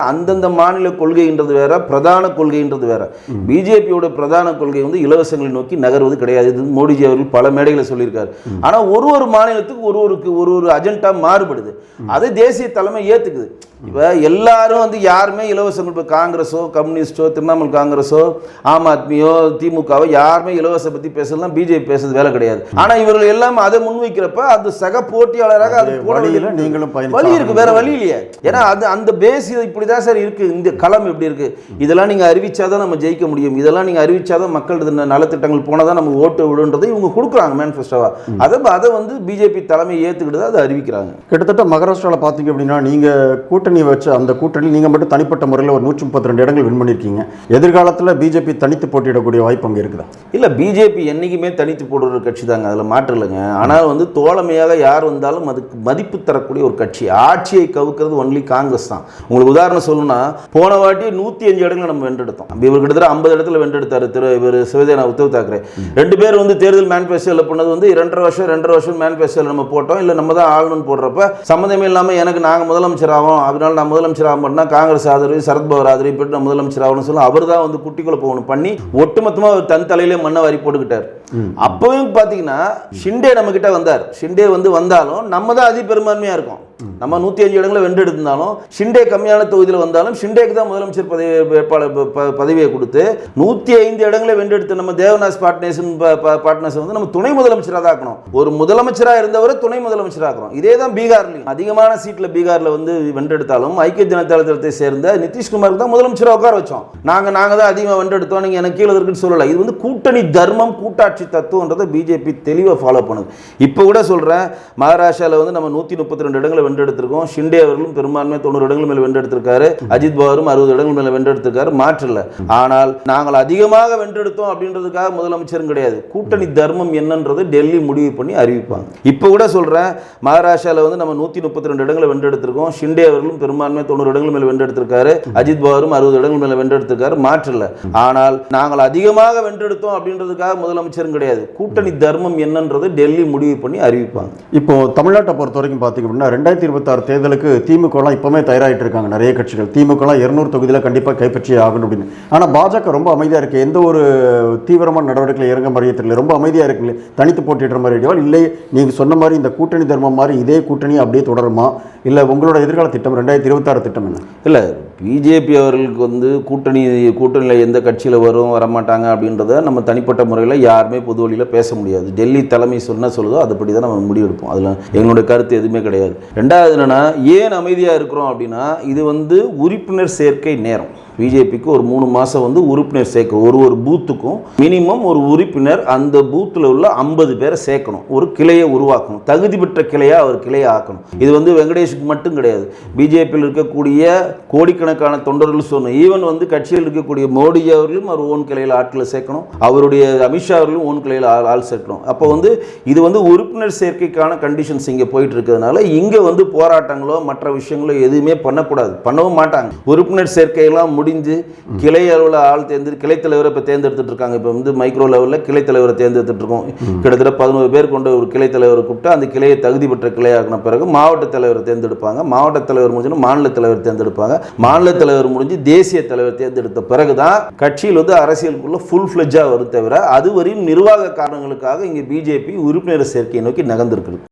அந்தந்த மாநில கொள்கைன்றது வேற, பிரதான கொள்கைன்றது வேற. பிஜேபியோட பிரதான கொள்கை வந்து இலவசங்களை நோக்கி நகர்வது கிடையாது. இது மோடிஜி அவர்கள் பல மேடைகளை சொல்லியிருக்காரு. ஆனா ஒரு மாநிலத்துக்கு ஒரு அஜெண்டா மாறுபடுது. அதை தேசிய தலைமை ஏத்துக்குது. இப்ப எல்லாரும் வந்து யாருமே இலவசங்கள், இப்போ காங்கிரஸோ கம்யூனிஸ்டோ திரிணாமுல் காங்கிரஸோ ஆம் ஆத்மியோ திமுகவோ யாருமே இலவச பத்தி பேசலாம், பிஜேபி பேசுறது வேலை கிடையாது. ஆனா இவர்கள் எல்லாம் அதை முன்வைக்கிறப்ப அது சக போட்டியாளராக அது நீங்களும் வழி இருக்கு, வேற வழி இல்லையே. ஏன்னா அது அந்த பேஸ் இப்படிதான் சார் இருக்கு. இந்த களம் எப்படி இருக்கு, இதெல்லாம் நீங்க அறிவிச்சாதான் நம்ம ஜெயிக்க முடியும், இதெல்லாம் நீங்க அறிவிச்சாதான் மக்கள் நலத்திட்டங்கள் போனதான் நம்ம ஓட்டு விடுன்றதை இவங்க கொடுக்குறாங்க மேனிஃபெஸ்டோவா. அதை வந்து பிஜேபி தலைமை ஏத்துக்கிட்டு அதை அறிவிக்கிறாங்க. கிட்டத்தட்ட மகாராஷ்டிராவில் பார்த்தீங்க அப்படின்னா நீங்க கூட்டணி வச்ச அந்த கூட்டணி நீங்க மட்டும் தனிப்பட்ட முறையில் ஒரு 132 இடங்கள் வின் பண்ணியிருக்கீங்க. எதிர்காலத்தில் பிஜேபி தனித்து போட்டியிடக்கூடிய வாய்ப்பு அங்கே இருக்குதா? இல்ல, பிஜேபி என்னைக்குமே தனித்து போடுற கட்சி தாங்க, அதுல மாற்று இல்லைங்க. ஆனால் வந்து தோழமையாக யார் வந்தாலும் அதுக்கு மதிப்பு தரக்கூடிய ஒரு கட்சி. ஆட்சியை கவுக்கிறது ஒன்லி காங்கிரஸ் தான். உங்களுக்கு உதாரணம் சொல்லணும்னா, போன வாட்டி 105 இடங்களை நம்ம வென்றெடுத்தோம். இவர் கிட்டத்தட்ட 50 இடத்துல வென்றெடுத்தாரு இவர் சிவசேனா உத்தவ் தாக்கரே. 2 பேர் வந்து தேர்தல் மேனிஃபெஸ்டோல பண்ணது வந்து 2.5 வருஷம் மேனிஃபெஸ்டோல நம்ம போட்டோம். இல்ல நம்ம தான் ஆளணும்னு போடுறப்ப சம்மந்தமே இல்லாம எனக்கு நாங்க முதலமைச்சர் ஆகும், அதனால நான் முதலமைச்சர் ஆகணும்னா காங்கிரஸ் ஆதரவு சரத்பவர் ஆதரவு போட்டு நான் முதலமைச்சர் ஆகணும்னு சொல்லி அவர் தான் வந்து குட்டிக்குள்ள போகணும் பண்ணி ஒட்டுமொத்தமா தன் தலையிலே மண்ணை வாரி போட்டுக்கிட்டார். அப்பவும் பாத்தீங்கன்னா ஷிண்டே நம்ம கிட்ட வந்தார். ஷிண்டே வந்து வந்தாலும் நம்ம தான் அதி பெரும்பான்மையா இருக்கும். நம்ம 105 இடங்களை வென்றெடுத்தாலும் ஷிண்டே கம்மியான தொகுதியில் வந்தாலும் ஷிண்டேக்கு தான் முதலமைச்சர் பதவியை கொடுத்து 105 இடங்களை வென்றெடுத்து நம்ம தேவநாஸ் பார்ட்னர்ஸ் வந்து நம்ம துணை முதலமைச்சராக ஆக்கணும். ஒரு முதலமைச்சராக இருந்தவரை துணை முதலமைச்சராக ஆக்கணும். இதே தான் பீகார்லையும் அதிகமான சீட்ல பீகார்ல வந்து வென்றெடுத்தாலும் ஐக்கிய ஜனதா தளத்தை சேர்ந்த நிதிஷ்குமாருக்கு தான் முதலமைச்சராக உட்கார வச்சோம். நாங்க தான் அதிகமாக வென்றெடுத்தோம், நீங்க எனக்கு கீழே இருக்குன்னு சொல்லல. இது வந்து கூட்டணி தர்மம், கூட்டாட்சி தத்துவன்றதை பிஜேபி தெளிவாக ஃபாலோ பண்ணுது. இப்போ கூட சொல்றேன், மகாராஷ்டிராவில் வந்து நம்ம 132 இடங்களை வென்றெடுத்திருக்கோம். ஷிண்டே அவர்களும் பெரும்பான்மை 90 இடங்கள் மேல வென்றெடுத்திருக்காரு. அஜித் பவாரும் 60 இடங்கள் மேல வென்றெடுத்திருக்காரு. மாற்றல. ஆனால் நாங்கள் அதிகமாக வென்றெடுத்தோம் அப்படின்றதுக்காக முதலமைச்சரும் கிடையாது. கூட்டணி தர்மம் என்னன்றது டெல்லி முடிவு பண்ணி அறிவிப்பாங்க. இப்போ கூட சொல்றேன், மகாராஷ்டிராவில் வந்து நம்ம 132 இடங்களை வென்றெடுத்திருக்கோம். ஷிண்டே அவர்களும் பெரும்பான்மை 90 இடங்கள் மேல வென்றெடுத்திருக்காரு. அஜித் பவாரும் 60 இடங்கள் மேல வென்றெடுத்திருக்காரு. மாற்றல. ஆனால் நாங்கள் அதிகமாக வென்றெடுத்தோம் அப்படின்றதுக்காக முதலமைச்சரும் கிடையாது. கூட்டணி தர்மம் என்னன்றது டெல்லி முடிவு பண்ணி அறிவிப்பாங்க. இப்போ தமிழ்நாட்டை பொறுத்த வரைக்கும் பார்த்தீங்க அப்படின்னா 2026 தேர்தலுக்கு திமுகலாம் இப்போவுமே தயாராகிட்டு இருக்காங்க. நிறைய கட்சிகள் திமுகலாம் 200 தொகுதியில் கண்டிப்பாக கைப்பற்றி ஆகணும் அப்படின்னு. ஆனால் பாஜக ரொம்ப அமைதியாக இருக்குது. எந்த ஒரு தீவிரமான நடவடிக்கையில் இறங்க மாதிரியே தெரியல. ரொம்ப அமைதியாக இருக்குல்ல, தனித்து போட்டிடுற மாதிரி ஐடியா இல்லை. நீங்கள் சொன்ன மாதிரி இந்த கூட்டணி தர்மம் மாதிரி இதே கூட்டணி அப்படியே தொடருமா, இல்லை உங்களோட எதிர்கால திட்டம் 2026 திட்டம் என்ன? இல்லை, பிஜேபி அவர்களுக்கு வந்து கூட்டணியில் எந்த கட்சியில் வரும் வரமாட்டாங்க அப்படின்றத நம்ம தனிப்பட்ட முறையில் யாருமே பொது வழியில் பேச முடியாது. டெல்லி தலைமை சொல்லுதோ அதுபடி தான் நம்ம முடிவெடுப்போம். அதில் எங்களுடைய கருத்து எதுவுமே கிடையாது. ரெண்டாவது என்னன்னா, ஏன் அமைதியாக இருக்கிறோம் அப்படின்னா, இது வந்து உறுப்பினர் சேர்க்கை நேரம். பிஜேபிக்கு ஒரு 3 மாதம் வந்து உறுப்பினர் சேர்க்க, ஒரு பூத்துக்கும் மினிமம் ஒரு உறுப்பினர் அந்த பூத்தில் உள்ள 50 பேரை சேர்க்கணும். ஒரு கிளையை உருவாக்கணும், தகுதி பெற்ற கிளையாக அவர் கிளையை ஆக்கணும். இது வந்து வெங்கடேஷுக்கு மட்டும் கிடையாது, பிஜேபியில் இருக்கக்கூடிய கோடிக்கணக்கான தொண்டர்கள் சொன்னோம். ஈவன் வந்து கட்சியில் இருக்கக்கூடிய மோடி அவர்களும் அவர் ஓன் கிளையில் ஆட்களை சேர்க்கணும், அவருடைய அமித்ஷா அவர்களும் ஓன் கிளையில் ஆள் சேர்க்கணும். அப்போ வந்து இது வந்து உறுப்பினர் சேர்க்கைக்கான கண்டிஷன்ஸ் இங்கே போயிட்டு இருக்கிறதுனால இங்கே வந்து போராட்டங்களோ மற்ற விஷயங்களோ எதுவுமே பண்ணக்கூடாது, பண்ணவும் மாட்டாங்க. உறுப்பினர் சேர்க்கையெல்லாம் முடிஞ்சு கிளை அளவில் ஆள் கிளை தலைவரை இப்போ தேர்ந்தெடுத்துட்டு இருக்காங்க. இப்போ வந்து மைக்ரோ லெவலில் கிளை தலைவரை தேர்ந்தெடுத்துட்டு இருக்கோம். கிட்டத்தட்ட 11 பேர் கொண்ட ஒரு கிளை தலைவரை கூப்பிட்டு அந்த கிளையை தகுதி பெற்ற கிளையாக்கின பிறகு மாவட்ட தலைவரை தேர்ந்தெடுப்பாங்க. மாவட்ட தலைவர் முடிஞ்சு மாநில தலைவர் தேர்ந்தெடுப்பாங்க. மாநில தலைவர் முடிஞ்சு தேசிய தலைவர் தேர்ந்தெடுத்த பிறகுதான் கட்சியில் வந்து அரசியலுக்குள்ள ஃபுல் ஃபிளெட்ஜா வரும். தவிர அதுவரையும் நிர்வாக காரணங்களுக்காக இங்கே பிஜேபி உறுப்பினர் சேர்க்கையை நோக்கி நகர்ந்திருக்கிறது.